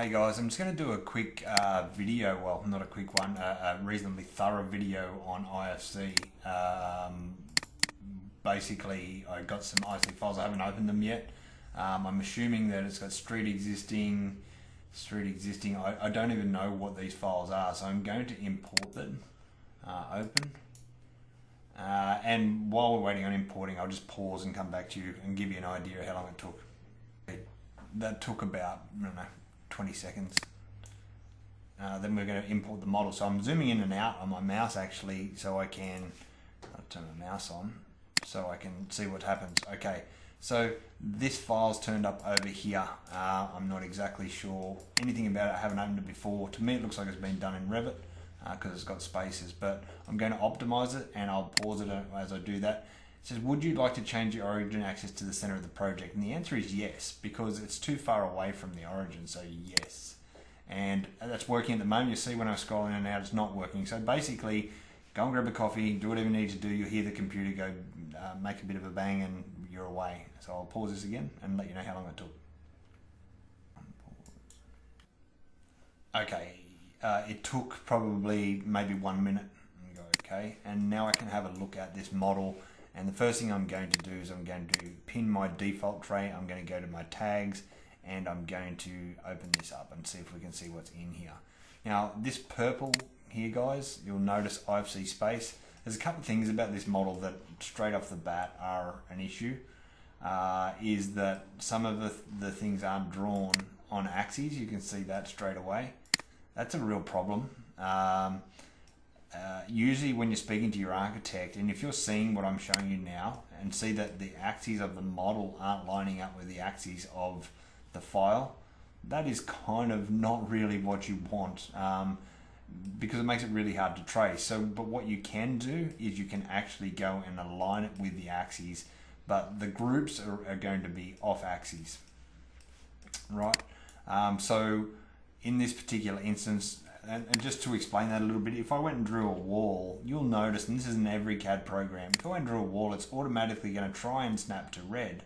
Hey guys, I'm just going to do a quick video, well not a quick one, a reasonably thorough video on IFC. Basically I got some IFC files, I haven't opened them yet. I'm assuming that it's got street existing. I don't even know what these files are, so I'm going to import them, open. And while we're waiting on importing, I'll just pause and come back to you and give you an idea of how long it took. That took about, I don't know, 20 seconds. Then we're going to import the model. So I'm zooming in and out on my mouse actually, so I can turn my mouse on so I can see what happens. Okay, so this file's turned up over here. I'm not exactly sure anything about it. I haven't opened it before. To me, it looks like it's been done in Revit because it's got spaces, but I'm going to optimize it and I'll pause it as I do that. It says, would you like to change your origin axis to the center of the project? And the answer is yes, because it's too far away from the origin, so yes. And that's working at the moment. You see when I scroll in and out, it's not working. So basically, go and grab a coffee, do whatever you need to do. You'll hear the computer go make a bit of a bang and you're away. So I'll pause this again and let you know how long it took. Okay, it took probably maybe 1 minute. Go okay, and now I can have a look at this model. And the first thing I'm going to do is I'm going to pin my default tray. I'm going to go to my tags and I'm going to open this up and see if we can see what's in here. Now this purple here, guys, you'll notice IFC space. There's a couple of things about this model that straight off the bat are an issue. Is that some of the things aren't drawn on axes. You can see that straight away. That's a real problem. Usually when you're speaking to your architect, and if you're seeing what I'm showing you now and see that the axes of the model aren't lining up with the axes of the file, that is kind of not really what you want, because it makes it really hard to trace. So, but what you can do is you can actually go and align it with the axes, but the groups are going to be off axes, right? So in this particular instance, and just to explain that a little bit, if I went and drew a wall, you'll notice, and this is in every CAD program, if I went and drew a wall, it's automatically going to try and snap to red,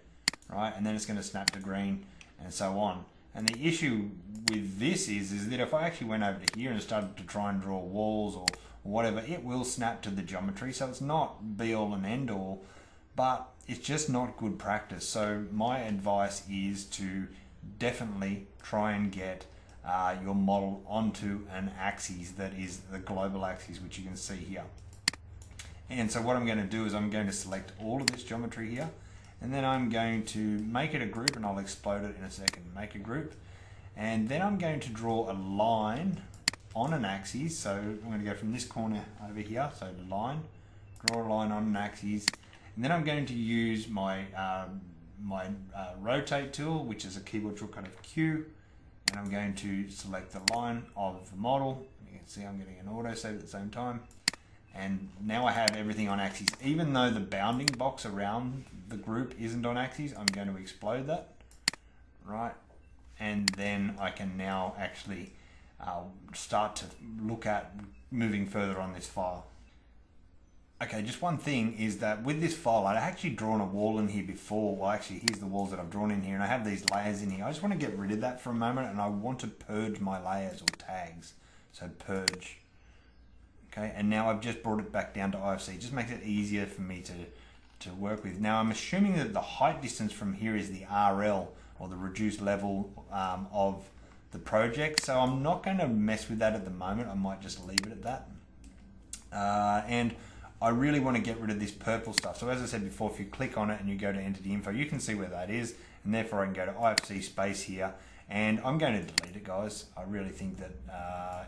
right? And then it's going to snap to green and so on. And the issue with this is that if I actually went over to here and started to try and draw walls or whatever, it will snap to the geometry. So it's not be all and end all, but it's just not good practice. So my advice is to definitely try and get your model onto an axis that is the global axis, which you can see here. And so what I'm going to do is I'm going to select all of this geometry here, and then I'm going to make it a group, and I'll explode it in a second. Make a group, and then I'm going to draw a line on an axis. So I'm going to go from this corner over here, so line, draw a line on an axis, and then I'm going to use my rotate tool, which is a keyboard shortcut of Q. And I'm going to select the line of the model. You can see I'm getting an auto save at the same time. And now I have everything on axes. Even though the bounding box around the group isn't on axes, I'm going to explode that, right? And then I can now actually start to look at moving further on this file. Okay, just one thing is that with this file, I'd actually drawn a wall in here before. Well, actually, here's the walls that I've drawn in here, and I have these layers in here. I just want to get rid of that for a moment, and I want to purge my layers or tags. So purge. Okay, and now I've just brought it back down to IFC. It just makes it easier for me to work with. Now, I'm assuming that the height distance from here is the RL, or the reduced level of the project. So I'm not going to mess with that at the moment. I might just leave it at that. And I really want to get rid of this purple stuff. So as I said before, if you click on it and you go to entity info, you can see where that is, and therefore I can go to IFC space here, and I'm going to delete it, guys. I really think that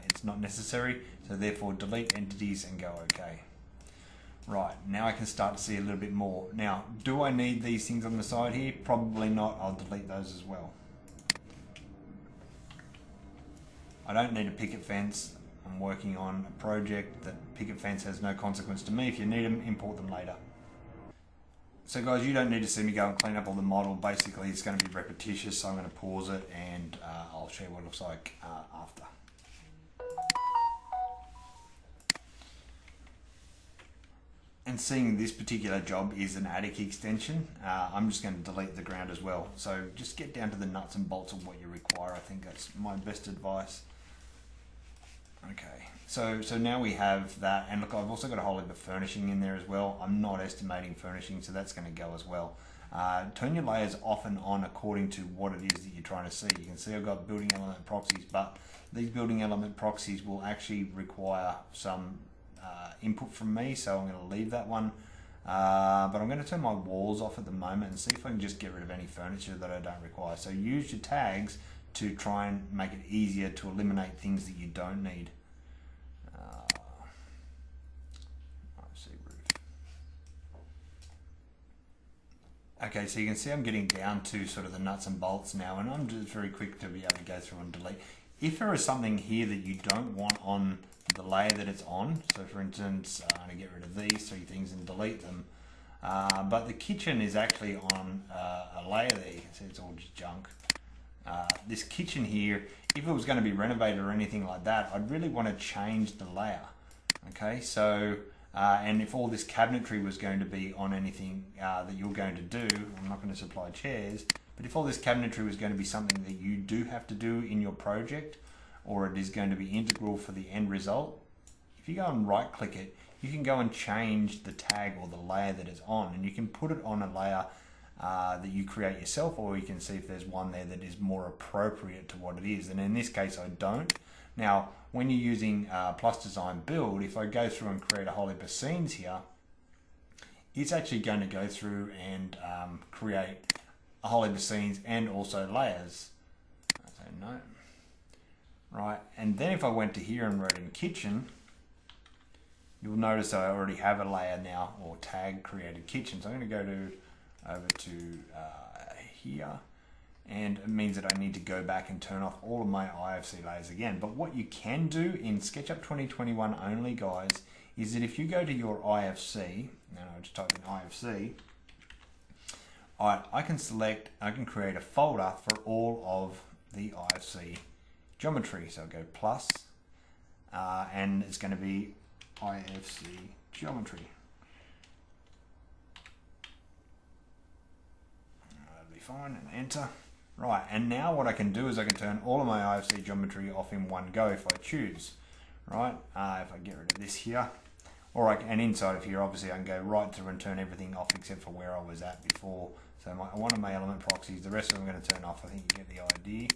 it's not necessary, so therefore delete entities and go OK. Right, now I can start to see a little bit more. Now, do I need these things on the side here? Probably not. I'll delete those as well. I don't need a picket fence. I'm working on a project that picket fence has no consequence to me. If you need them, import them later. So guys, you don't need to see me go and clean up all the model. Basically, it's going to be repetitious, so I'm going to pause it and I'll show you what it looks like after. And And seeing this particular job is an attic extension, I'm just going to delete the ground as well. So just get down to the nuts and bolts of what you require. I think that's my best advice. Okay, so now we have that, and look, I've also got a whole heap of furnishing in there as well. I'm not estimating furnishing, so that's going to go as well. Turn your layers off and on according to what it is that you're trying to see. You can see I've got building element proxies, but these building element proxies will actually require some input from me, so I'm going to leave that one. But I'm going to turn my walls off at the moment and see if I can just get rid of any furniture that I don't require. So use your tags to try and make it easier to eliminate things that you don't need. Okay, so you can see I'm getting down to sort of the nuts and bolts now, and I'm just very quick to be able to go through and delete. If there is something here that you don't want on the layer that it's on, so for instance, I'm going to get rid of these three things and delete them, but the kitchen is actually on a layer there. You can see it's all just junk. This kitchen here, if it was going to be renovated or anything like that, I'd really want to change the layer. Okay, so and if all this cabinetry was going to be on anything that you're going to do, I'm not going to supply chairs, but if all this cabinetry was going to be something that you do have to do in your project, or it is going to be integral for the end result, if you go and right click it, you can go and change the tag or the layer that it's on, and you can put it on a layer that you create yourself, or you can see if there's one there that is more appropriate to what it is. And in this case I don't. Now when you're using PlusDesignBuild, if I go through and create a whole heap of scenes here, it's actually going to go through and create a whole heap of scenes and also layers. So no. Right, and then if I went to here and wrote in kitchen, you'll notice I already have a layer now, or tag created kitchen. So I'm going to go over to here, and it means that I need to go back and turn off all of my IFC layers again. But what you can do in SketchUp 2021 only, guys, is that if you go to your IFC, and I'll just type in IFC, I can create a folder for all of the IFC geometry. So I'll go plus, and it's going to be IFC geometry. That'll be fine, and enter. Right, and now what I can do is I can turn all of my IFC geometry off in one go if I choose. Right, if I get rid of this here, or and inside of here, obviously I can go right through and turn everything off except for where I was at before. So one of my element proxies, the rest of them I'm going to turn off. I think you get the idea.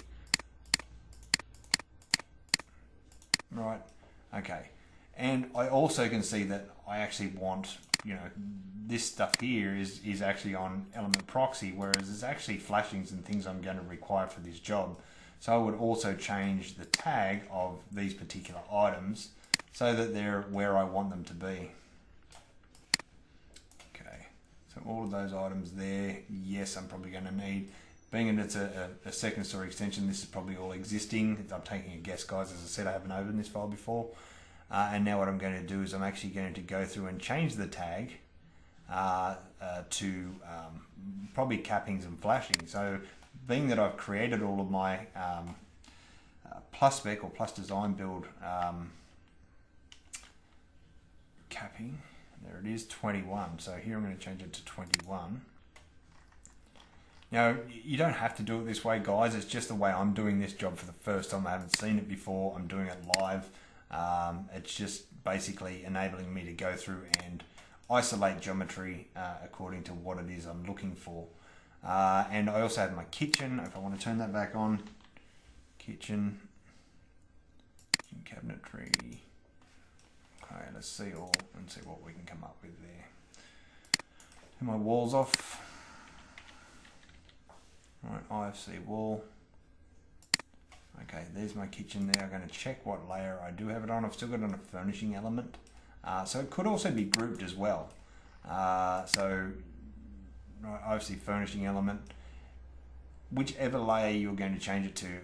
Right, okay. And I also can see that I actually want, this stuff here is actually on element proxy, whereas there's actually flashings and things I'm going to require for this job. So I would also change the tag of these particular items so that they're where I want them to be. Okay, so all of those items there, yes, I'm probably going to need. Being that it's a second story extension, this is probably all existing. I'm taking a guess, guys. As I said, I haven't opened this file before. And now what I'm going to do is I'm actually going to go through and change the tag to probably cappings and flashing. So being that I've created all of my Plusspec or PlusDesignBuild capping, there it is, 21. So here I'm going to change it to 21. Now, you don't have to do it this way, guys. It's just the way I'm doing this job for the first time. I haven't seen it before. I'm doing it live. It's just basically enabling me to go through and isolate geometry according to what it is I'm looking for. And I also have my kitchen. If I want to turn that back on, kitchen cabinetry. Okay, let's see all and see what we can come up with there. Turn my walls off. Right, IFC wall. Okay, there's my kitchen there. I'm going to check what layer I do have it on. I've still got it on a furnishing element. So it could also be grouped as well. So IFC furnishing element. Whichever layer you're going to change it to,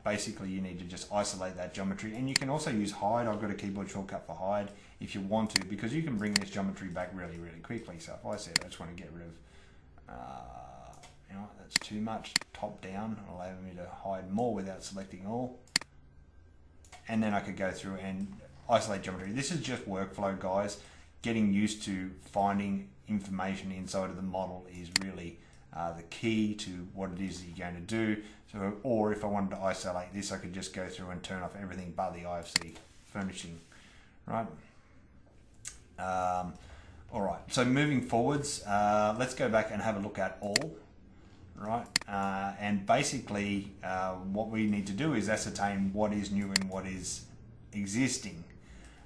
basically you need to just isolate that geometry. And you can also use hide. I've got a keyboard shortcut for hide if you want to, because you can bring this geometry back really, really quickly. So if I said I just want to get rid of that's too much, top down, allow me to hide more without selecting all. And then I could go through and isolate geometry. This is just workflow, guys. getting used to finding information inside of the model is really the key to what it is that you're going to do. So, or if I wanted to isolate this, I could just go through and turn off everything but the IFC furnishing, right? All right, so moving forwards, let's go back and have a look at all, right? And basically what we need to do is ascertain what is new and what is existing.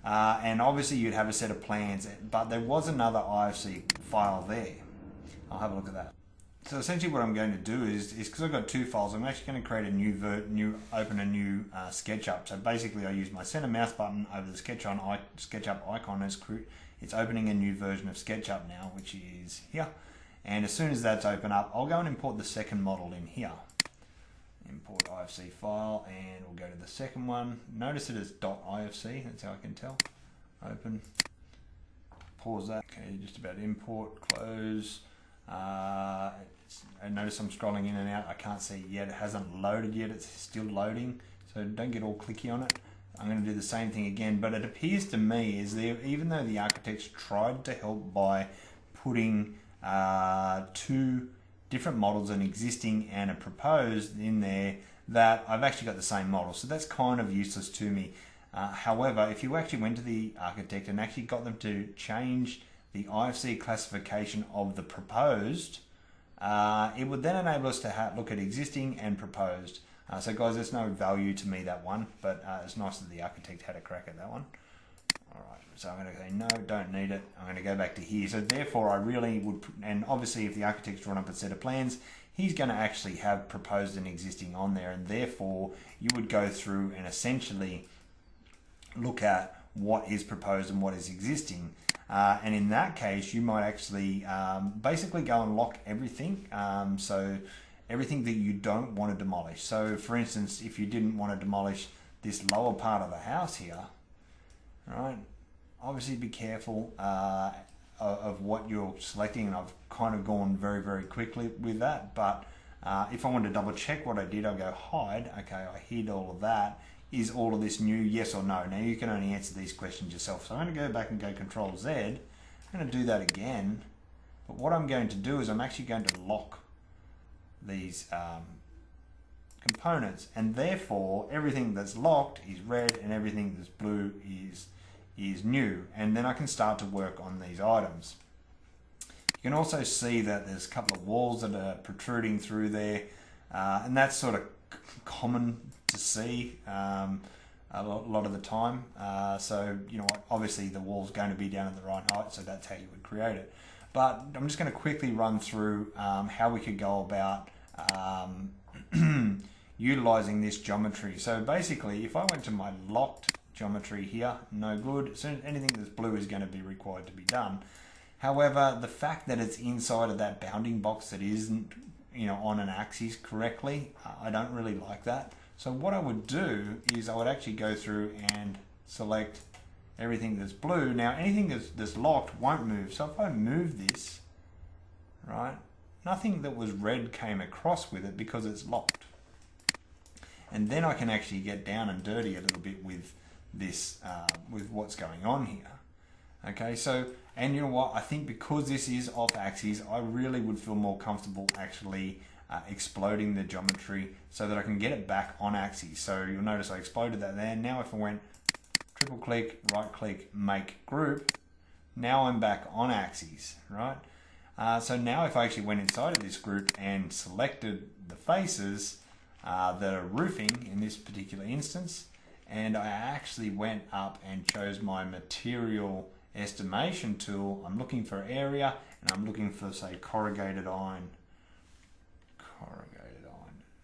And obviously you'd have a set of plans, but there was another IFC file there. I'll have a look at that. So essentially what I'm going to do is because I've got two files, I'm actually going to create a open a new SketchUp. So basically I use my center mouse button over the SketchUp icon as it's opening a new version of SketchUp now, which is here. And as soon as that's open up, I'll go and import the second model in here. Import IFC file, and we'll go to the second one. Notice it is .ifc, that's how I can tell. Open, pause that. Okay, just about import, close. I notice I'm scrolling in and out. I can't see it yet. It hasn't loaded yet. It's still loading, so don't get all clicky on it. I'm going to do the same thing again, but it appears to me is there, even though the architects tried to help by putting two different models, an existing and a proposed in there, that I've actually got the same model. So that's kind of useless to me. However, if you actually went to the architect and actually got them to change the IFC classification of the proposed, it would then enable us to look at existing and proposed. So guys, there's no value to me, that one, but it's nice that the architect had a crack at that one. Alright, so I'm going to say no, don't need it. I'm going to go back to here. So therefore I really would, and obviously if the architect's drawn up a set of plans, he's going to actually have proposed and existing on there, and therefore you would go through and essentially look at what is proposed and what is existing. And in that case, you might actually basically go and lock everything. So everything that you don't want to demolish. So for instance, if you didn't want to demolish this lower part of the house here, right, obviously be careful of what you're selecting, and I've kind of gone very, very quickly with that. But if I wanted to double check what I did, I'll go hide. Okay, I hid all of that. Is all of this new, yes or no? Now you can only answer these questions yourself. So I'm going to go back and go Control Z. I'm going to do that again. But what I'm going to do is I'm actually going to lock these components, and therefore everything that's locked is red and everything that's blue is new, and then I can start to work on these items. You can also see that there's a couple of walls that are protruding through there, and that's sort of common to see a lot of the time. So you know, obviously the wall's going to be down at the right height, so that's how you would create it. But I'm just going to quickly run through how we could go about utilizing this geometry. So basically, if I went to my locked geometry here, no good. So anything that's blue is going to be required to be done. However, the fact that it's inside of that bounding box that isn't, you know, on an axis correctly, I don't really like that. So what I would do is I would actually go through and select everything that's blue. Now anything that's locked won't move. So if I move this, right, nothing that was red came across with it because it's locked. And then I can actually get down and dirty a little bit with this, with what's going on here. Okay, so, and you know what, I think because this is off axis, I really would feel more comfortable actually exploding the geometry so that I can get it back on axis. So you'll notice I exploded that there. Now if I went triple click, right click, make group, now I'm back on axis, right? So now if I actually went inside of this group and selected the faces that are roofing in this particular instance, and I actually went up and chose my material estimation tool, I'm looking for area, and I'm looking for, say, corrugated iron.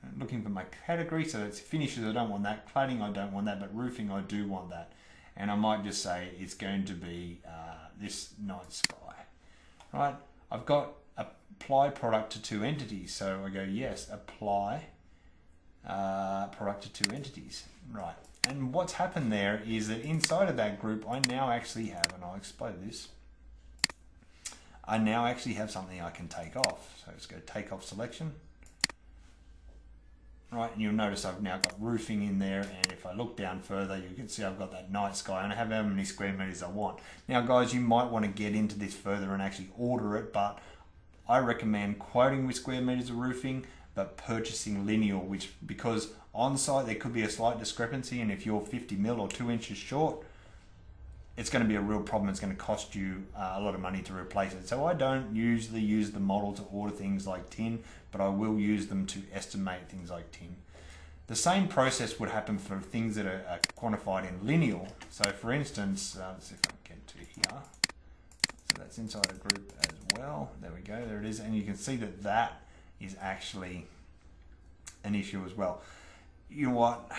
I'm looking for my category, so it's finishes, I don't want that. Cladding, I don't want that, but roofing, I do want that. And I might just say it's going to be this night sky, right? I've got apply product to two entities, so I go yes, apply product to two entities, right? And what's happened there is that inside of that group, I now actually have, and I'll explode this, I now actually have something I can take off. So let's go take off selection. right? And you'll notice I've now got roofing in there, and if I look down further, you can see I've got that night sky, and I have how many square meters I want. Now guys, you might want to get into this further and actually order it, but I recommend quoting with square meters of roofing, but purchasing lineal, because on site there could be a slight discrepancy, and if you're 50 mil or 2 inches short, it's going to be a real problem. It's going to cost you a lot of money to replace it. So I don't usually use the model to order things like tin, but I will use them to estimate things like tin. The same process would happen for things that are quantified in lineal. So for instance, let's see if I can get to here. So that's inside a group as well. There we go, there it is. And you can see that that is actually an issue as well. You know what?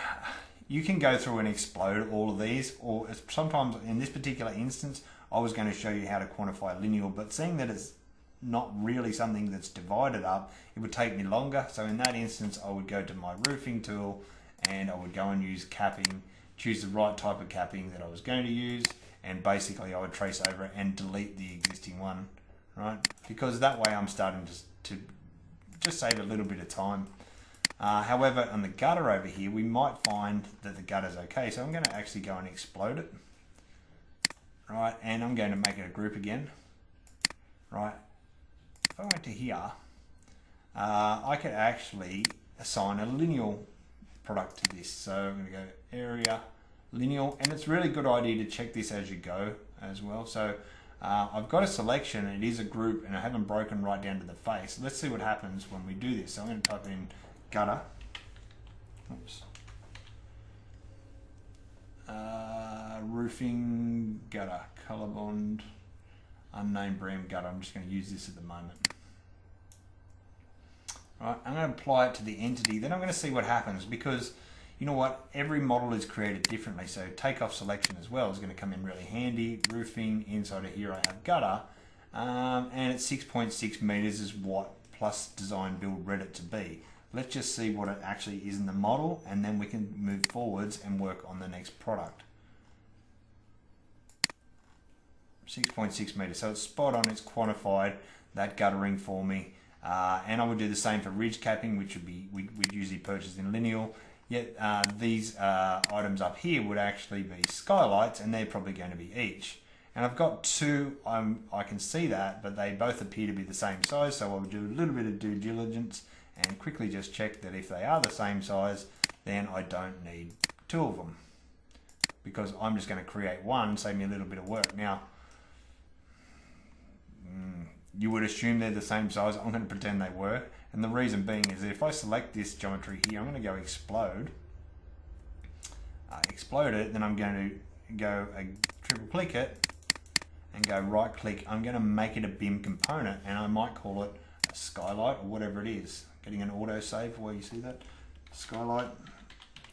You can go through and explode all of these, or sometimes in this particular instance, I was going to show you how to quantify lineal, but seeing that it's not really something that's divided up, it would take me longer. So in that instance, I would go to my roofing tool and I would go and use capping, choose the right type of capping that I was going to use, and basically I would trace over and delete the existing one, right? Because that way I'm starting to just save a little bit of time. However, on the gutter over here, we might find that the gutter's okay. So I'm going to actually go and explode it, right? And I'm going to make it a group again, right? If I went to here, I could actually assign a lineal product to this. So I'm going to go area, lineal, and it's really good idea to check this as you go as well. So I've got a selection, it is a group, and I haven't broken right down to the face. Let's see what happens when we do this. So I'm going to type in gutter. Oops. Roofing gutter, color bond, unnamed brand gutter. I'm just going to use this at the moment. Right, I'm going to apply it to the entity. Then I'm going to see what happens, because you know what? Every model is created differently. So takeoff selection as well is going to come in really handy. Roofing, inside of here I have gutter, and it's 6.6 meters is what PlusDesignBuild read it to be. Let's just see what it actually is in the model, and then we can move forwards and work on the next product. 6.6 meters, so it's spot on, it's quantified that guttering for me. And I would do the same for ridge capping, which would be, we'd usually purchase in lineal. Yet these items up here would actually be skylights, and they're probably going to be each. And I've got two, I can see that, but they both appear to be the same size, so I'll do a little bit of due diligence and quickly just check that if they are the same size, then I don't need two of them, because I'm just going to create one, save me a little bit of work. Now, you would assume they're the same size. I'm going to pretend they were, and the reason being is that if I select this geometry here, I'm going to go explode, explode it, then I'm going to go triple click it and go right click. I'm going to make it a BIM component, and I might call it a skylight or whatever it is. Getting an auto save where you see that skylight,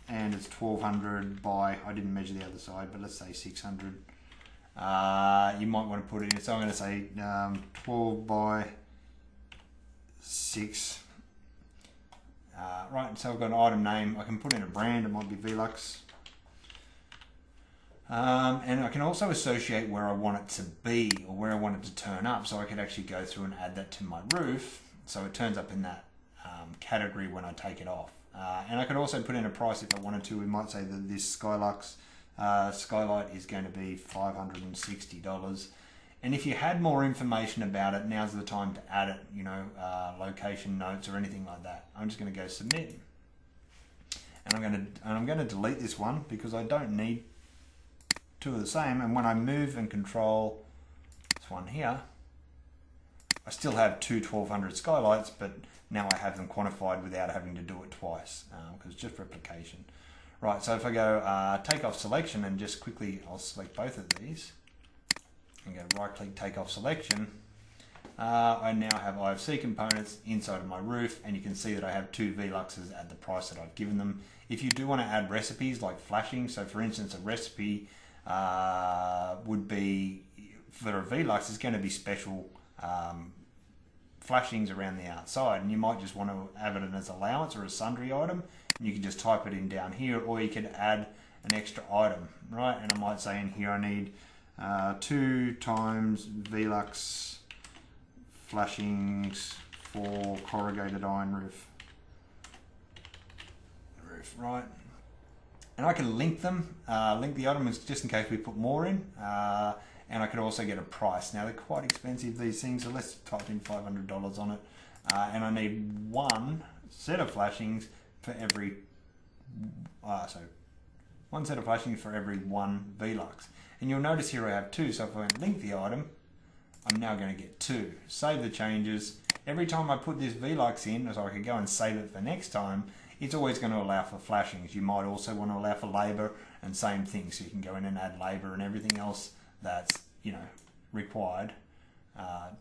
and it's 1200 by, I didn't measure the other side, but let's say 600. You might want to put it in, so I'm going to say 12 by 6. Right, so I've got an item name. I can put in a brand, it might be Velux. And I can also associate where I want it to be, or where I want it to turn up, so I could actually go through and add that to my roof, so it turns up in that category when I take it off. And I could also put in a price if I wanted to. We might say that this Skylux skylight is going to be $560. And if you had more information about it, now's the time to add it, you know, location notes or anything like that. I'm just going to go submit, and I'm going to delete this one because I don't need two of the same. And when I move and control this one here, I still have two 1200 skylights, but now I have them quantified without having to do it twice, because it's just replication. Right, so if I go take off selection, and just quickly I'll select both of these and go right click take off selection, I now have IFC components inside of my roof, and you can see that I have two Veluxes at the price that I've given them. If you do want to add recipes like flashing, so for instance a recipe would be, for a Velux, is going to be special flashings around the outside, and you might just want to have it as allowance or a sundry item, and you can just type it in down here, or you could add an extra item, right? And I might say in here I need 2 times Velux flashings for corrugated iron roof. roof, right? And I can link them, link the items just in case we put more in, and I could also get a price. Now they're quite expensive, these things, so let's type in $500 on it, and I need one set of flashings for every, one set of flashings for every one VLUX. And you'll notice here I have two, so if I link the item, I'm now going to get two. Save the changes. Every time I put this VLUX in, so I could go and save it for next time, it's always going to allow for flashings. You might also want to allow for labour and same thing, so you can go in and add labour and everything else that's, you know, required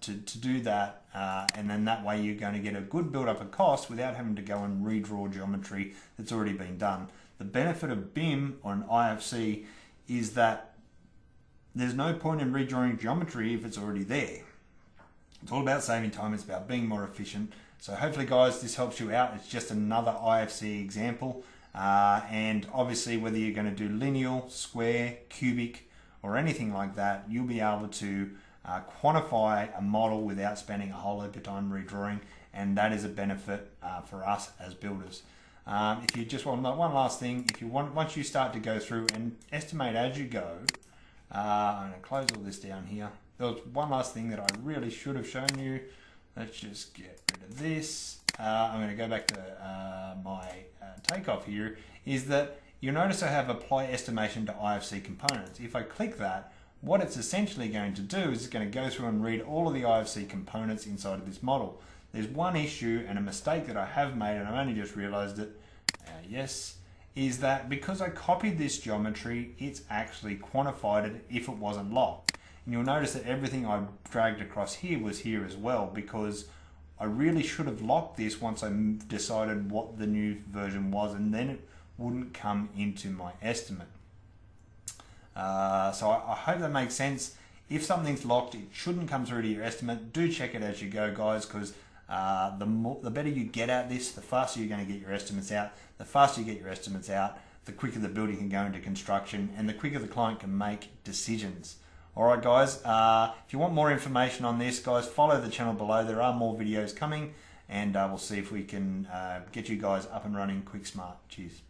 to do that, and then that way you're going to get a good build up of cost without having to go and redraw geometry that's already been done. The benefit of BIM or an IFC is that there's no point in redrawing geometry if it's already there. It's all about saving time, it's about being more efficient. So hopefully guys, this helps you out. It's just another IFC example, and obviously whether you're going to do lineal, square, cubic or anything like that, you'll be able to quantify a model without spending a whole heap of time redrawing, and that is a benefit for us as builders. If you just want one last thing, if you want, once you start to go through and estimate as you go, I'm going to close all this down here. There was one last thing that I really should have shown you. Let's just get rid of this. I'm going to go back to my takeoff here, is that you'll notice I have apply estimation to IFC components. If I click that, what it's essentially going to do is it's going to go through and read all of the IFC components inside of this model. There's one issue and a mistake that I have made, and I've only just realized it, is that because I copied this geometry, it's actually quantified it if it wasn't locked. And you'll notice that everything I dragged across here was here as well, because I really should have locked this once I decided what the new version was, and then it wouldn't come into my estimate. So I hope that makes sense. If something's locked, it shouldn't come through to your estimate. Do check it as you go, guys, because the better you get at this, the faster you're going to get your estimates out. The faster you get your estimates out, the quicker the building can go into construction, and the quicker the client can make decisions. Alright guys, if you want more information on this, guys, follow the channel below. There are more videos coming, and we'll see if we can get you guys up and running quick, smart. Cheers.